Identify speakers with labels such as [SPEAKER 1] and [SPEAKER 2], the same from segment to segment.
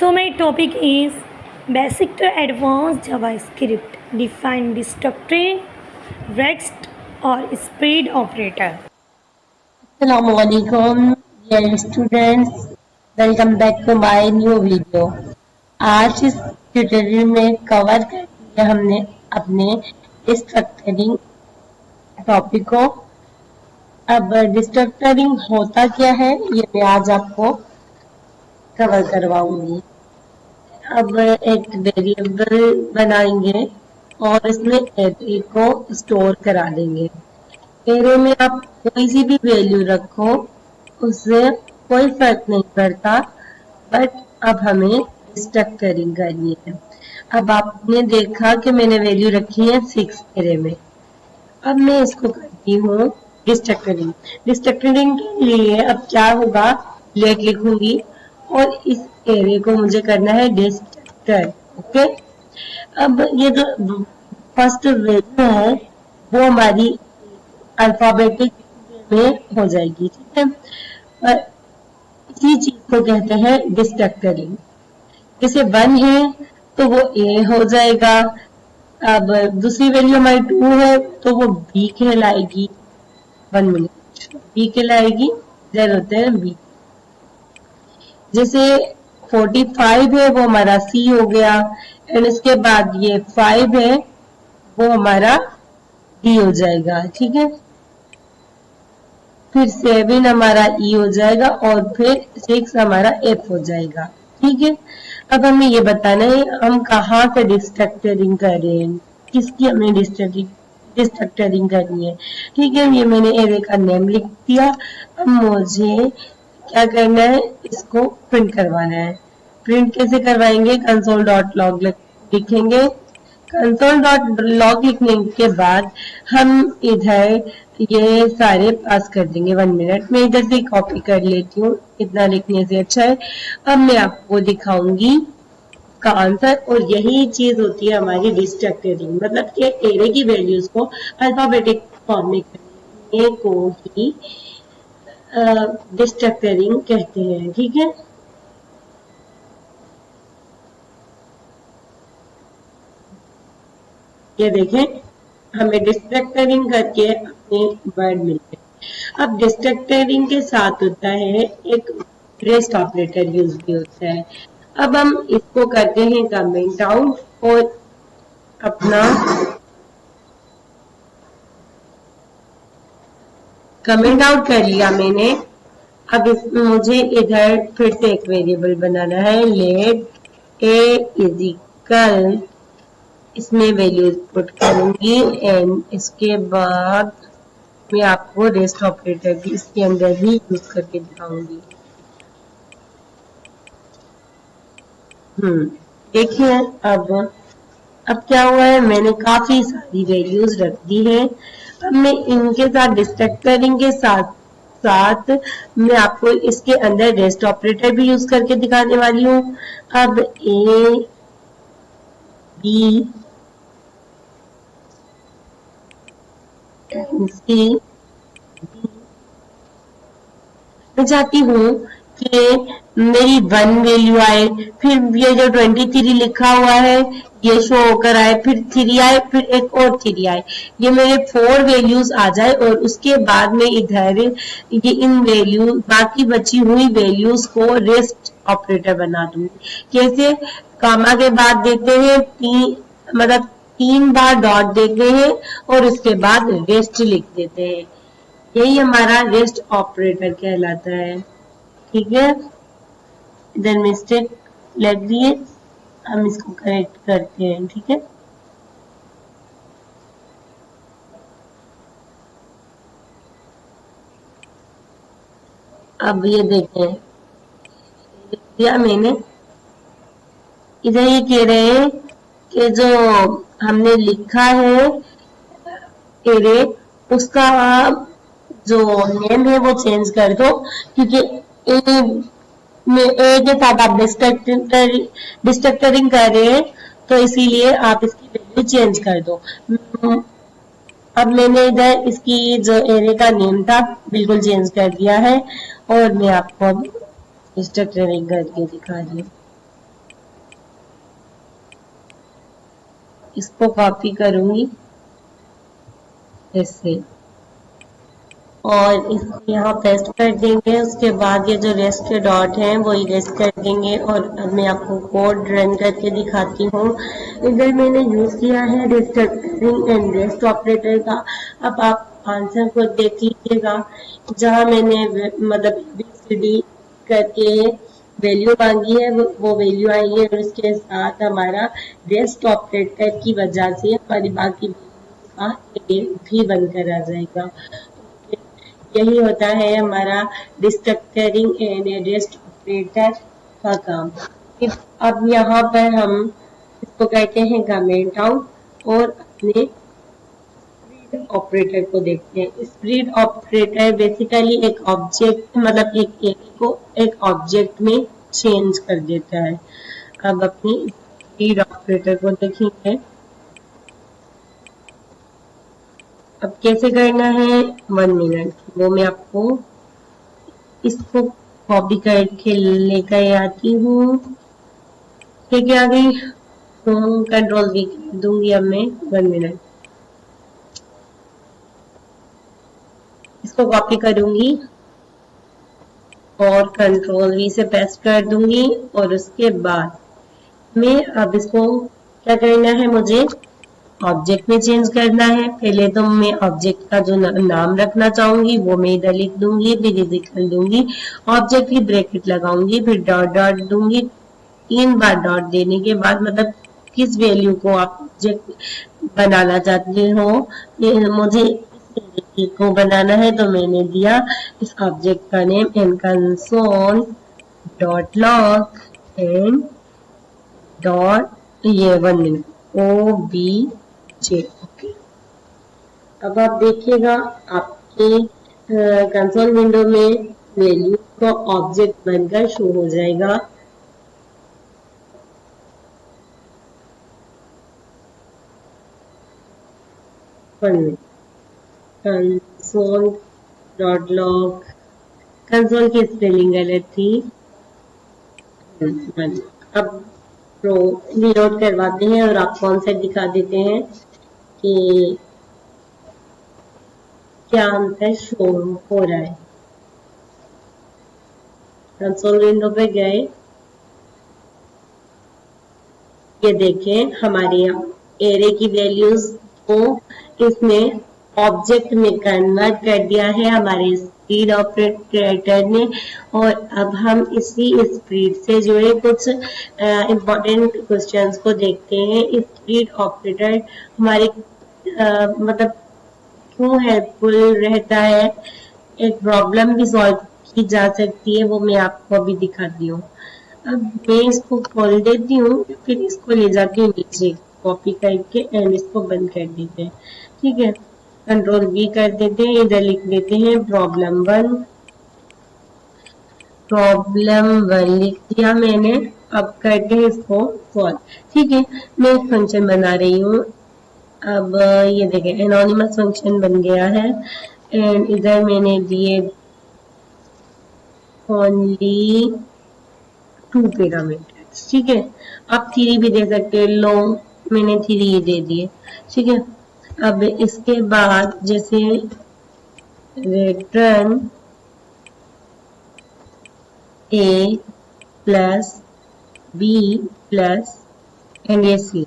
[SPEAKER 1] So my topic is basic to advanced JavaScript. Define destructive, REST or speed operator.
[SPEAKER 2] Assalamualaikum, dear students. Welcome back to my new video. आज इस tutorial में cover कर दिया हमने अपने डिस्ट्रक्टरिंग topic को। अब डिस्ट्रक्टरिंग होता क्या है ये मैं आज आपको कवर करवाऊंगी। अब एक वेरिएबल बनाएंगे और इसमें एरे को स्टोर करा देंगे। एरे में आप कोई सी भी वैल्यू रखो, उससे कोई फर्क नहीं पड़ता, बट अब हमें डिस्ट्रक्टरिंग करनी है। अब आपने देखा कि मैंने वैल्यू रखी है 6 एरे में। अब मैं इसको करती हूँ डिस्ट्रक्टरिंग। डिस्ट्रक्टरिंग के लिए अब क्या होगा, लेट लिखूंगी और इस एरे को मुझे करना है डिस्ट्रक्टर। ओके, अब ये जो फर्स्ट वैल्यू है वो हमारी अल्फाबेटिक में हो जाएगी, ठीक है। इसी चीज को कहते हैं डिस्ट्रक्टरिंग। जैसे 1 है तो वो ए हो जाएगा। अब दूसरी वैल्यू हमारी 2 है तो वो बी कहलाएगी। 1 मिनट, बी कहलाएगी, इधर होते हैं बी। जैसे 45 है वो हमारा सी हो गया, एंड इसके बाद ये 5 है वो हमारा डी हो जाएगा, ठीक है। फिर 7 हमारा ई हो जाएगा और फिर 6 हमारा एफ हो जाएगा, ठीक है। अब हमें ये बताना है हम कहाँ से डिस्ट्रक्टरिंग कर रहे हैं, किसकी हमें डिस्ट्रक्टरिंग करनी है, ठीक है। ये मैंने एरे का नेम लिख दिया। अब मुझे क्या करना है, इसको प्रिंट करवाना है। प्रिंट कैसे करवाएंगे, console.log लिखेंगे। console.log लिखने के बाद हम इधर ये सारे पास कर देंगे। 1 मिनट में इधर से कॉपी कर लेती हूँ, इतना लिखने से अच्छा है। अब मैं आपको दिखाऊंगी का आंसर, और यही चीज होती है हमारी डिस्ट्रक्टरिंग, मतलब कि एरे की वैल्यूज को अल्फाबेटिक फॉर्म में करने को ही डिस्ट्रक्टरिंग कहते हैं, ठीक है। ये देखें, हमें डिस्ट्रक्टरिंग करके अपने वर्ड मिलते हैं। अब डिस्ट्रक्टरिंग के साथ होता है एक रेस्ट ऑपरेटर यूज भी होता है। अब हम इसको करते हैं कमेंट आउट और अपना कमेंट आउट कर लिया मैंने। अब इसमें मुझे इधर फिर से एक वेरिएबल बनाना है, लेट ए इज इक्वल, इसमें वैल्यू पुट करूंगी एंड इसके बाद मैं आपको रेस्ट ऑपरेटर भी इसके अंदर ही यूज करके दिखाऊंगी। देखिए अब क्या हुआ है, मैंने काफी सारी वैल्यूज रख दी है। अब मैं इनके साथ डिस्ट्रक्टरिंग के साथ साथ मैं आपको इसके अंदर रेस्ट ऑपरेटर भी यूज करके दिखाने वाली हूँ। अब ए बी सी, मैं चाहती हूँ कि मेरी 1 वैल्यू आए, फिर ये जो 23 लिखा हुआ है ये शो होकर आए, फिर 3 आए, फिर एक और 3 आए, ये मेरे 4 वैल्यूज आ जाए। और उसके बाद में इधर ये इन वैल्यू बाकी बची हुई वैल्यूज को रेस्ट ऑपरेटर बना दूंगी। कैसे, कामा के बाद देते हैं मतलब 3 बार डॉट देते हैं और उसके बाद रेस्ट लिख देते हैं। यही हमारा रेस्ट ऑपरेटर कहलाता है, ठीक है। इधर मिस्टेक लग दिए, हम इसको करेक्ट करते हैं, ठीक है। अब ये देखें, दिया मैंने, इधर ये कह रहे हैं कि जो हमने लिखा है एरे, उसका जो नेम है वो चेंज कर दो, क्योंकि ए के साथ आप डिस्ट्रक्टरिंग कर रहे हैं तो इसीलिए आप इसकी वैल्यू चेंज कर दो। अब मैंने इधर इसकी जो एरे का नेम था बिल्कुल चेंज कर दिया है और मैं आपको अब डिस्ट्रक्टरिंग करके दिखा रही हूँ। इसको कॉपी करूंगी इससे और इसको यहाँ पेस्ट कर देंगे। उसके बाद ये जो रेस्ट के डॉट हैं वो इरेज कर देंगे और अब मैं आपको कोड रन करके दिखाती हूँ। इधर मैंने यूज किया है रिस्ट्रक्चरिंग एंड रेस्ट ऑपरेटर का। अब आप आंसर को देख लीजिएगा, जहाँ मैंने मतलब ABCD करके वैल्यू मांगी है वो वैल्यू आई है और उसके साथ हमारा रेस्ट ऑपरेटर की वजह से हमारी बाकी का भी बनकर आ जाएगा। यही होता है हमारा रिस्ट्रक्चरिंग एंड रेस्ट ऑपरेटर का काम। अब यहाँ पर हम इसको कहते हैं कमेंट आउट और अपने ऑपरेटर को देखते हैं। स्प्लिट ऑपरेटर बेसिकली एक ऑब्जेक्ट मतलब एक एरे को एक ऑब्जेक्ट में चेंज कर देता है। अब अपनी स्प्लिट ऑपरेटर को देखेंगे। अब कैसे करना है 1 मिनट, वो मैं आपको इसको कॉपी करके लेकर आती हूँ। ठीक है, आ गई तो कंट्रोल V दूंगी अब मैं 1 मिनट। इसको कॉपी करूंगी और कंट्रोल V से पेस्ट कर दूंगी और उसके बाद मैं अब इसको क्या करना है, मुझे ऑब्जेक्ट में चेंज करना है। पहले तो मैं ऑब्जेक्ट का जो नाम रखना चाहूंगी वो मैं इधर लिख दूंगी, फिर इक्वल दूंगी, ऑब्जेक्ट की ब्रैकेट लगाऊंगी, फिर डॉट डॉट दूंगी। 3 बार डॉट देने के बाद मतलब किस वैल्यू को आप ऑब्जेक्ट बनाना चाहते हो, मुझे इस को बनाना है तो मैंने दिया इस ऑब्जेक्ट का name and console dot log and dot ये 1 मिनट OBJ। ओके, अब आप देखिएगा आपके कंसोल विंडो में वैल्यू का ऑब्जेक्ट बनकर शो हो जाएगा। कंसोल डॉट लॉग, कंसोल की स्पेलिंग गलत थी। अब रीलोड करवाते हैं और आपको आंसर दिखा देते हैं कि क्या आंसर शो हो रहा है। कंसोल विंडो पे गए, ये देखें हमारे एरे की वैल्यूज को इसने ऑब्जेक्ट में कन्वर्ट कर दिया है हमारे स्प्लिट ऑपरेटर ने। और अब हम इसी स्प्लिट से जुड़े कुछ इम्पोर्टेंट क्वेश्चंस को देखते हैं। स्प्लिट ऑपरेटर हमारे मतलब क्यों हेल्पफुल रहता है, एक प्रॉब्लम भी सॉल्व की जा सकती है, वो मैं आपको अभी दिखाती हूँ। अब मैं इसको खोल देती हूँ, फिर इसको ले जाती हूँ नीचे कॉपी करके एंड इसको बंद कर देते हैं। ठीक है, कंट्रोल V कर देते हैं, इधर लिख देते हैं प्रॉब्लम 1। लिख दिया मैंने। अब करते हैं इसको सॉल्व। ठीक है, मैं एक फंक्शन बना रही हूँ। अब ये देखें एनोनिमस फंक्शन बन गया है एंड इधर मैंने दिए ओनली 2 पैरामीटर्स। ठीक है, आप 3 भी दे सकते हैं, लो मैंने 3 दे दिए। ठीक है, अब इसके बाद जैसे return A plus B plus and ये C।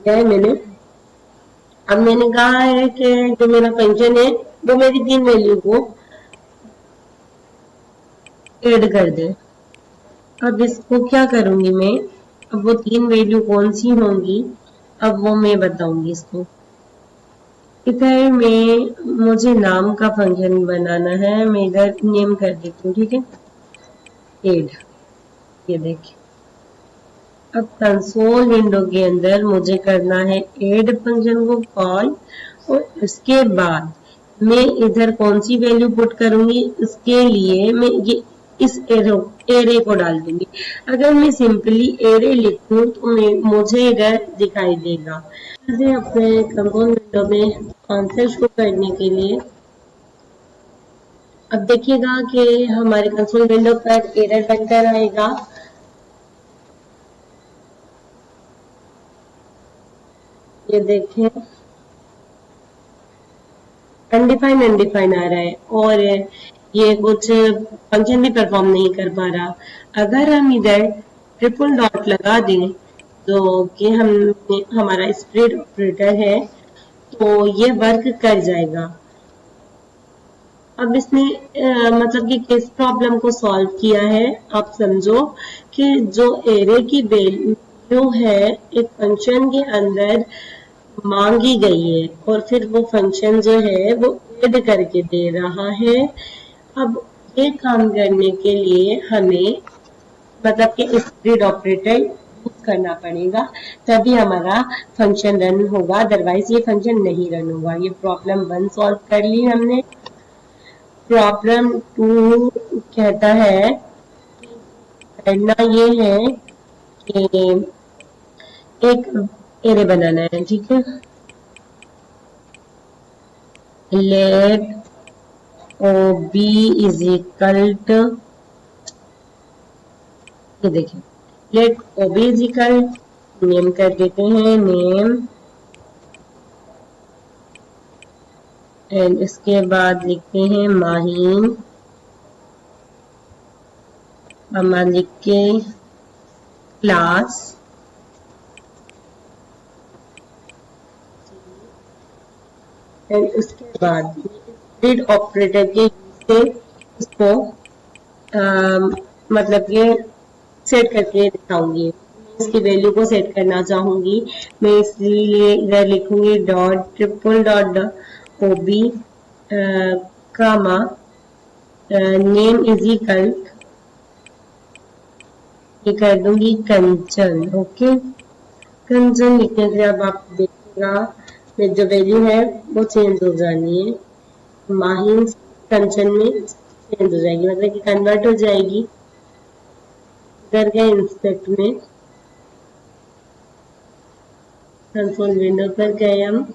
[SPEAKER 2] मैंने अब मैंने कहा है कि जो मेरा फंक्शन है वो मेरी 3 वैल्यू को ऐड कर दे। अब इसको क्या करूंगी मैं, अब वो 3 वैल्यू कौन सी होंगी अब वो मैं बताऊंगी इसको। इधर में मुझे नाम का फंक्शन बनाना है, मैं इधर नेम कर देती हूँ। ठीक है, ऐड, ये देखिए अब कंसोल विंडो के अंदर मुझे करना है ऐड फंक्शन को कॉल और उसके बाद मैं इधर कौन सी वैल्यू पुट करूंगी, इसके लिए मैं ये इस एरे को डाल दूंगी। अगर मैं सिंपली एरे लिखूं तो मुझे इधर दिखाई देगा। जैसे अपने कंसोल विंडो में आंसर शो करने के लिए अब देखिएगा कि हमारे कंसोल विंडो पर एरर बनकर आएगा। ये देखें अनडिफाइन आ रहा है और ये कुछ फंक्शन भी परफॉर्म नहीं कर पा रहा। अगर हम इधर ट्रिपल डॉट लगा दें जो कि हम हमारा स्प्रेड ऑपरेटर है तो ये वर्क कर जाएगा। अब इसने मतलब कि किस प्रॉब्लम को सॉल्व किया है आप समझो कि जो एरे की वैल्यू है एक फंक्शन के अंदर मांगी गई है और फिर वो फंक्शन जो है वो ऐड करके दे रहा है। अब ये काम करने के लिए हमें मतलब कि स्प्रेड ऑपरेटर यूज करना पड़ेगा तभी हमारा फंक्शन रन होगा, अदरवाइज ये फंक्शन नहीं रन होगा। ये प्रॉब्लम 1 सॉल्व कर ली हमने। प्रॉब्लम 2 कहता है करना ये है कि एक एरे बनाना है, ठीक है। Let O B is equal to, ये देखिए let O B is equal name कर देते हैं नेम एंड इसके बाद लिखते हैं माहीन, हम लिख के क्लास एंड उसके बाद स्प्रेड ऑपरेटर के से इसको मतलब ये सेट करके दिखाऊंगी। इसकी वैल्यू को सेट करना चाहूंगी मैं, इसलिए इधर लिखूंगी dot triple dot O B comma name is equal, ये कर दूंगी कंचन। ओके, कंचन लिखने से अब आप देखिएगा जो वैल्यू है वो चेंज हो जानी है, माहिन कंचन में चेंज हो जाएगी, मतलब कि कन्वर्ट हो जाएगी। इधर गए इंस्पेक्ट में, कंसोल विंडो पर गए हम।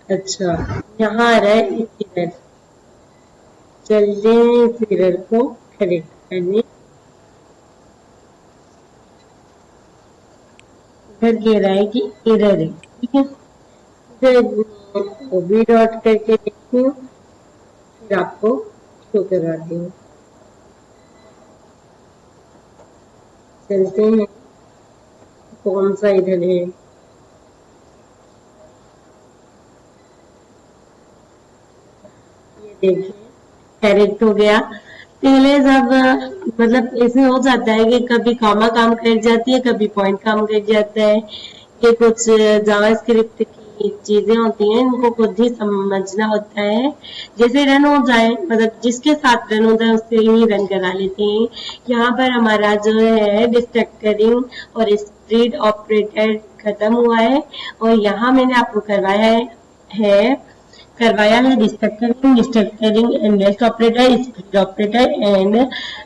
[SPEAKER 2] अच्छा यहाँ आ रहा है इधर, चलिए इस एरर को करेक्ट करने। इधर कह रहा है कि एरर है, ठीक है। ओबी डॉट करके देखती हूँ फिर आपको शो करवाती हूँ। चलते हैं कौन सा इधर है, ये देखिए करेक्ट हो गया। पहले जब मतलब ऐसे हो जाता है कि कभी कॉमा काम कर जाती है कभी पॉइंट काम कर जाता है, ये कुछ जावास्क्रिप्ट की चीजें होती हैं, इनको खुद ही समझना होता है। जैसे रन हो जाए मतलब जिसके साथ रन होता है उससे ही रन करा लेते हैं। यहाँ पर हमारा जो है डिस्ट्रक्टरिंग और स्प्रेड ऑपरेटर खत्म हुआ है और यहाँ मैंने आपको करवाया है destructuring and next operator, split operator and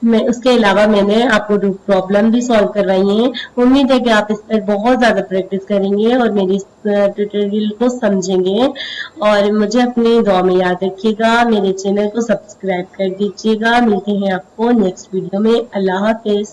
[SPEAKER 2] मैं उसके अलावा मैंने आपको दो प्रॉब्लम भी सॉल्व करवाई हैं। उम्मीद है कि आप इस पर बहुत ज्यादा प्रैक्टिस करेंगे और मेरी इस ट्यूटोरियल को समझेंगे और मुझे अपनी दुआ में याद रखिएगा। मेरे चैनल को सब्सक्राइब कर दीजिएगा। मिलते हैं आपको नेक्स्ट वीडियो में। अल्लाह हाफिज।